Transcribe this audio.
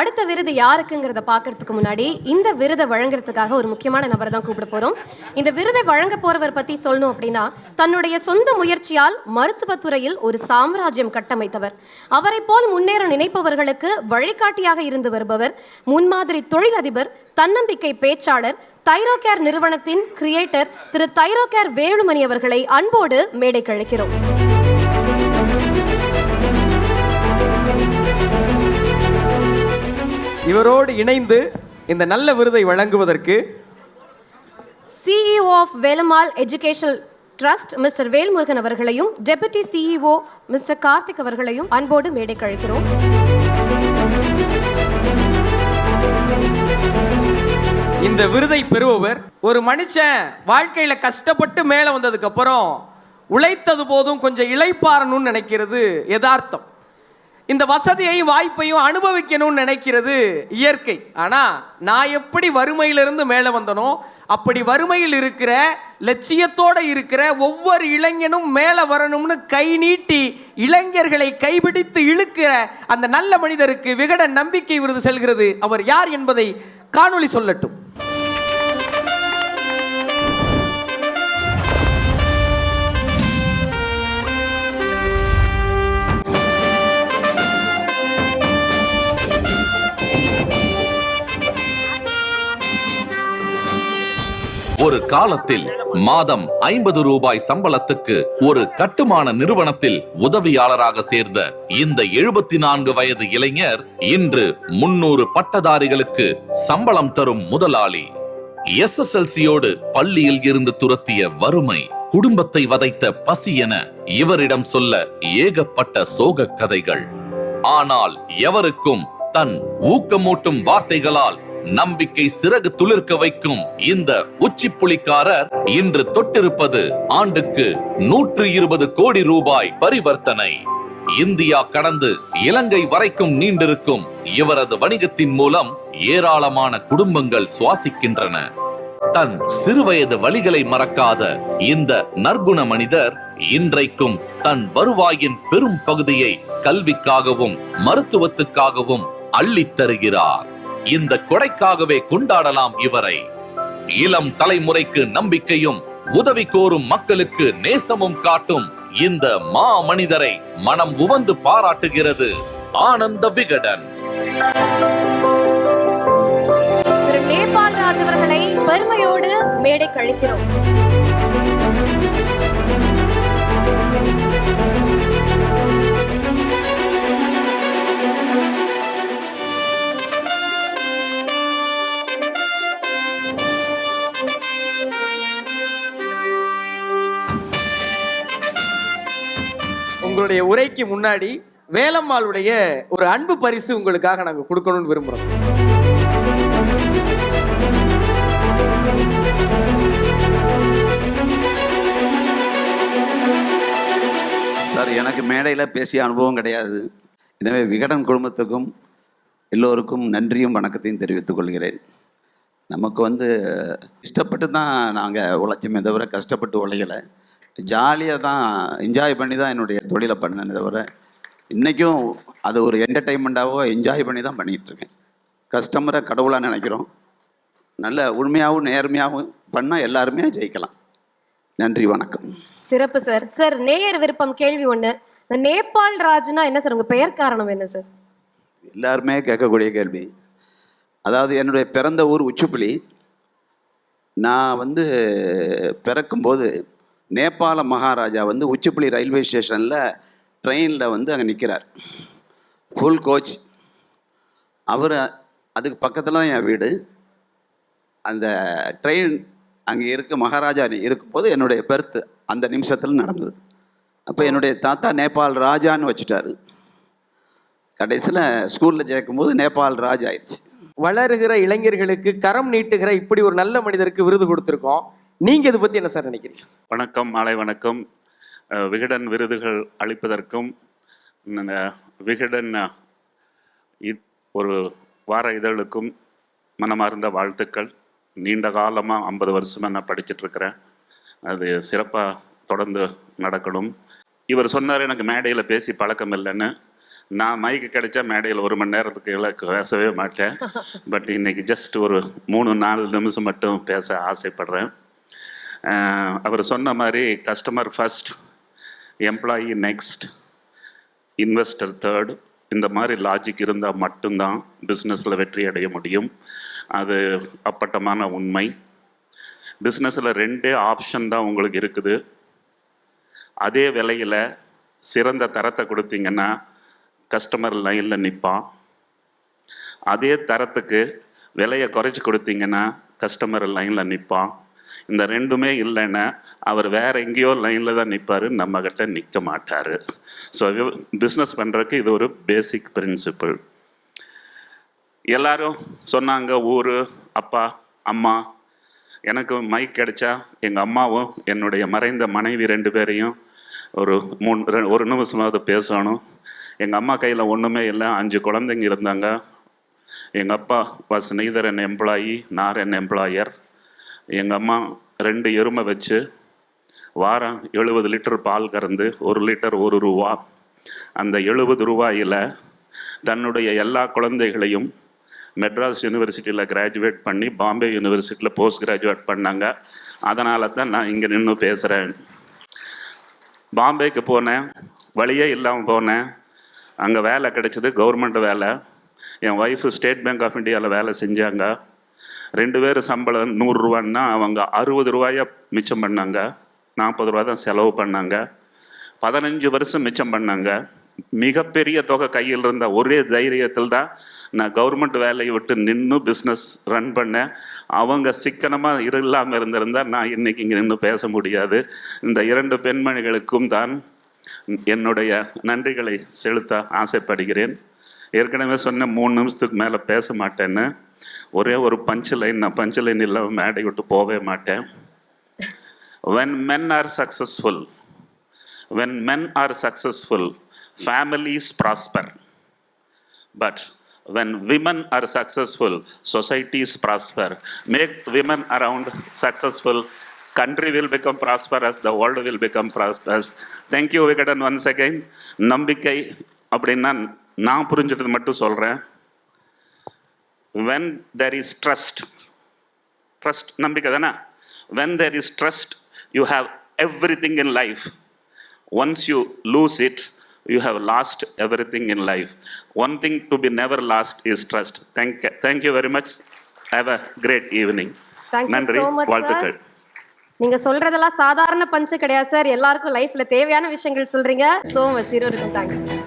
அடுத்த விருது யாருக்குங்கிறத பார்க்கறதுக்கு முன்னாடி இந்த விருதை வழங்குறதுக்காக ஒரு முக்கியமான நபரை தான் கூப்பிட போறோம். இந்த விருதை வழங்க போறவர் பத்தி சொல்லணும் அப்படின்னா, தன்னுடைய சொந்த முயற்சியால் மருத்துவத்துறையில் ஒரு சாம்ராஜ்யம் கட்டமைத்தவர். அவரை போல் முன்னேற நினைப்பவர்களுக்கு வழிகாட்டியாக இருந்து வருபவர், முன்மாதிரி தொழிலதிபர், தன்னம்பிக்கை பேச்சாளர், தைரோகேர் நிறுவனத்தின் கிரியேட்டர் திரு தைரோகேர் வேலுமணி அவர்களை அன்போடு மேடைக்கு அழைக்கிறோம். இவரோடு இணைந்து இந்த நல்ல விருதை வழங்குவதற்கு CEO of Velammal educational trust mister Velmurugan அவர்களையும், டெபுட்டி CEO மிஸ்டர் கார்த்திக் அவர்களையும் அன்போடு மேடைக்கு அழைக்கிறோம். இந்த விருதை பெறுபவர் ஒரு மனுஷன் வாழ்க்கையில கஷ்டப்பட்டு மேல வந்ததுக்கு அப்புறம் உழைத்தது போதும் கொஞ்சம் இளைப்பாறணும்னு நினைக்கிறது யதார்த்தம். இந்த வசதியையும் வாய்ப்பையும் அனுபவிக்கணும்னு நினைக்கிறது இயற்கை. ஆனா நான் எப்படி வறுமையிலிருந்து மேலே வந்தனோ அப்படி வறுமையில் இருக்கிற லட்சியத்தோட இருக்கிற ஒவ்வொரு இளைஞனும் மேலே வரணும்னு கை நீட்டி இளைஞர்களை கைபிடித்து இழுக்கிற அந்த நல்ல மனிதருக்கு விகடன் நம்பிக்கை விருது செல்கிறது. அவர் யார் என்பதை காணொளி சொல்லட்டும். ஒரு காலத்தில் மாதம் 50 ரூபாய் சம்பளத்துக்கு ஒரு கட்டுமான நிறுவனத்தில் உதவியாளராக சேர்ந்த இந்த 74 வயது இளைஞர் இன்று 300 பட்டதாரிகளுக்கு சம்பளம் தரும் முதலாளி. SSLCயோடு பள்ளியில் இருந்து துரத்திய வறுமை, குடும்பத்தை வதைத்த பசி என இவரிடம் சொல்ல ஏகப்பட்ட சோக கதைகள். ஆனால் எவருக்கும் தன் ஊக்கமூட்டும் வார்த்தைகளால் நம்பிக்கை சிறகு துளிர்க்க வைக்கும் இந்த உச்சிப்புலிக்காரர் இன்று தொட்டிருப்பது ஆண்டுக்கு 120 கோடி ரூபாய் பரிவர்த்தனை. இந்தியா கடந்து இலங்கை வரைக்கும் நீண்டிருக்கும் இவரது வணிகத்தின் மூலம் ஏராளமான குடும்பங்கள் சுவாசிக்கின்றன. தன் சிறுவயது வழிகளை மறக்காத இந்த நற்குண மனிதர் இன்றைக்கும் தன் வருவாயின் பெரும் பகுதியை கல்விக்காகவும் மருத்துவத்துக்காகவும் அள்ளித் தருகிறார். இந்த கொடைக்காகவே கொண்டாடலாம் இவரை. இளம் தலைமுறைக்கு நம்பிக்கையும் உதவி கோரும் மக்களுக்கு நேசமும் காட்டும் இந்த மா மனிதரை மனம் உவந்து பாராட்டுகிறது ஆனந்த விகடன். திரு நேபாள் ராஜ் அவர்களை பெருமையோடு மேடை கழிக்கிறோம். உங்களுடைய உரைக்கு முன்னாடி வேலம்மாளுடைய ஒரு அன்பு பரிசு உங்களுக்காக நாங்கள் கொடுக்கணும்னு விரும்புகிறோம். சார், எனக்கு மேடையில் பேசிய அனுபவம் கிடையாது. எனவே விகடன் குடும்பத்துக்கும் எல்லோருக்கும் நன்றியும் வணக்கத்தையும் தெரிவித்துக் கொள்கிறேன். நமக்கு இஷ்டப்பட்டு தான் நாங்கள் உழைச்சோமே தவிர கஷ்டப்பட்டு உழைக்கலை. ஜாலியாக தான் என்ஜாய் பண்ணி தான் என்னுடைய தொழிலை பண்ணேன் தவிர இன்றைக்கும் அது ஒரு என்டர்டெயின்மெண்ட்டாகவோ என்ஜாய் பண்ணி தான் பண்ணிகிட்ருக்கேன். கஸ்டமரை கடவுளாக நினைக்கிறோம். நல்ல உண்மையாகவும் நேர்மையாகவும் பண்ணால் எல்லாருமே ஜெயிக்கலாம். நன்றி, வணக்கம். சிறப்பு சார். சார், நேயர் விருப்பம் கேள்வி ஒன்று. இந்த நேபாள் ராஜ்னா என்ன சார்? உங்கள் பெயர் காரணம் என்ன சார்? எல்லாருமே கேட்கக்கூடிய கேள்வி. அதாவது என்னுடைய பிறந்த ஊர் உச்சிப்புலி. நான் பிறக்கும்போது நேபாள மகாராஜா உச்சிப்புலி ரயில்வே ஸ்டேஷனில் ட்ரெயினில் அங்கே நிற்கிறார். Full coach. அவர் அதுக்கு பக்கத்தில் தான் என் வீடு. அந்த ட்ரெயின் அங்கே மகாராஜா இருக்கும்போது என்னுடைய பெர்த்து அந்த நிமிஷத்தில் நடந்தது. அப்போ என்னுடைய தாத்தா நேபாள் ராஜான்னு வச்சுட்டாரு. கடைசியில் ஸ்கூலில் சேர்க்கும்போது நேபாள் ராஜ் ஆயிடுச்சு. வளருகிற இளைஞர்களுக்கு கரம் நீட்டுகிற இப்படி ஒரு நல்ல மனிதருக்கு விருது கொடுத்துருக்கோம். நீங்கள் இதை பற்றி என்ன சார் நினைக்கிறீங்க? வணக்கம், மாலை வணக்கம். விகடன் விருதுகள் அளிப்பதற்கும் விகடன் ஒரு வார இதழுக்கும் மனமார்ந்த வாழ்த்துக்கள். நீண்ட காலமாக 50 வருஷமாக நான் படிச்சுட்ருக்கிறேன். அது சிறப்பாக தொடர்ந்து நடக்கணும். இவர் சொன்னார் எனக்கு மேடையில் பேசி பழக்கம் இல்லைன்னு. நான் மைக்கு கிடைச்சா மேடையில் 1 மணி நேரத்துக்கு கீழே பேசவே மாட்டேன். பட் இன்னைக்கு ஜஸ்ட் ஒரு 3-4 நிமிஷம் மட்டும் பேச ஆசைப்படுறேன். அவர் சொன்ன மாதிரி customer first, employee next, investor third, இந்த மாதிரி லாஜிக் இருந்தால் மட்டும்தான் பிஸ்னஸில் வெற்றி அடைய முடியும். அது அப்பட்டமான உண்மை. பிஸ்னஸில் 2 ஆப்ஷன் தான் உங்களுக்கு இருக்குது. அதே விலையில் சிறந்த தரத்தை கொடுத்தீங்கன்னா கஸ்டமர் லைனில் நிற்பான். அதே தரத்துக்கு விலையை குறைச்சி கொடுத்தீங்கன்னா கஸ்டமர் லைனில் நிற்பான். இந்த 2மே இல்லைன்னா அவர் வேற எங்கேயோ லைனில் தான் நிற்பார், நம்மக்கிட்ட நிற்க மாட்டார். ஸோ பிஸ்னஸ் பண்ணுறதுக்கு இது ஒரு பேசிக் பிரின்சிபிள். எல்லாரும் சொன்னாங்க ஊர், அப்பா, அம்மா. எனக்கு மைக் கிடைச்சா எங்கள் அம்மாவும் என்னுடைய மறைந்த மனைவி 2 பேரையும் ஒரு 1 நிமிஷமாவது பேசணும். எங்கள் அம்மா கையில் ஒன்றுமே இல்லை, 5 குழந்தைங்க இருந்தாங்க. எங்கள் அப்பா வாஸ் நெய்தர் என் எம்ப்ளாயி நார் என் எம்ப்ளாயர். எங்கள் அம்மா 2 எருமை வச்சு வாரம் 70 லிட்டர் பால் கறந்து 1 லிட்டர் 1 ரூபா. அந்த 70 ரூபாயில் தன்னுடைய எல்லா குழந்தைகளையும் மெட்ராஸ் யூனிவர்சிட்டியில் கிராஜுவேட் பண்ணி பாம்பே யூனிவர்சிட்டியில் போஸ்ட் கிராஜுவேட் பண்ணாங்க. அதனால தான் நான் இங்கே நின்று பேசுகிறேன். பாம்பேக்கு போனேன், வழியே இல்லாமல் போனேன். அங்கே வேலை கிடைச்சது, கவர்மெண்ட் வேலை. என் ஒய்ஃபு ஸ்டேட் பேங்க் ஆஃப் இந்தியாவில் வேலை செஞ்சாங்க. 2 பேர் சம்பளம் 100 ரூபான்னா அவங்க 60 ரூபாயை மிச்சம் பண்ணாங்க. 40 ரூபா தான் செலவு பண்ணாங்க. 15 வருஷம் மிச்சம் பண்ணாங்க. மிகப்பெரிய தொகை கையில் இருந்த ஒரே தைரியத்தில் தான் நான் கவர்மெண்ட் வேலையை விட்டு நின்று பிஸ்னஸ் ரன் பண்ணேன். அவங்க சிக்கனமாக இல்லாமல் இருந்திருந்தால் நான் இன்னைக்கு இங்கே நின்று பேச முடியாது. இந்த 2 பெண்மணிகளுக்கும் தான் என்னுடைய நன்றிகளை செலுத்த ஆசைப்படுகிறேன். ஏற்கனவே சொன்ன 3 நிமிஷத்துக்கு மேலே பேச மாட்டேன்னு. ஒரே ஒரு பஞ்ச் லைன், நான் பஞ்ச் லைன் இல்லாமல் மேடை விட்டு போகவே மாட்டேன். when men are successful families prosper, but when women are successful societies prosper. Make women around successful, country will become prosperous, the world will become prosperous. Thank you Vikatan once again. நம்பிக்கை அப்படின்னா நான் புரிஞ்சிட்டது மட்டும் சொல்கிறேன். when there is trust நம்பிக்கை தானே. when there is trust you have everything in life. Once you lose it, you have lost everything in life. One thing to be never lost is trust. Thank you very much. Have a great evening. Thank you நன்றி, so much, sir. வாழ்த்துக்கள். நீங்க சொல்றதெல்லாம் சாதாரண பஞ்சு கிடையாது sir. எல்லாருக்கும் லைஃப்ல தேவையான விஷயங்கள் சொல்றீங்க. So much. இருவருக்கும் தேங்க்ஸ்.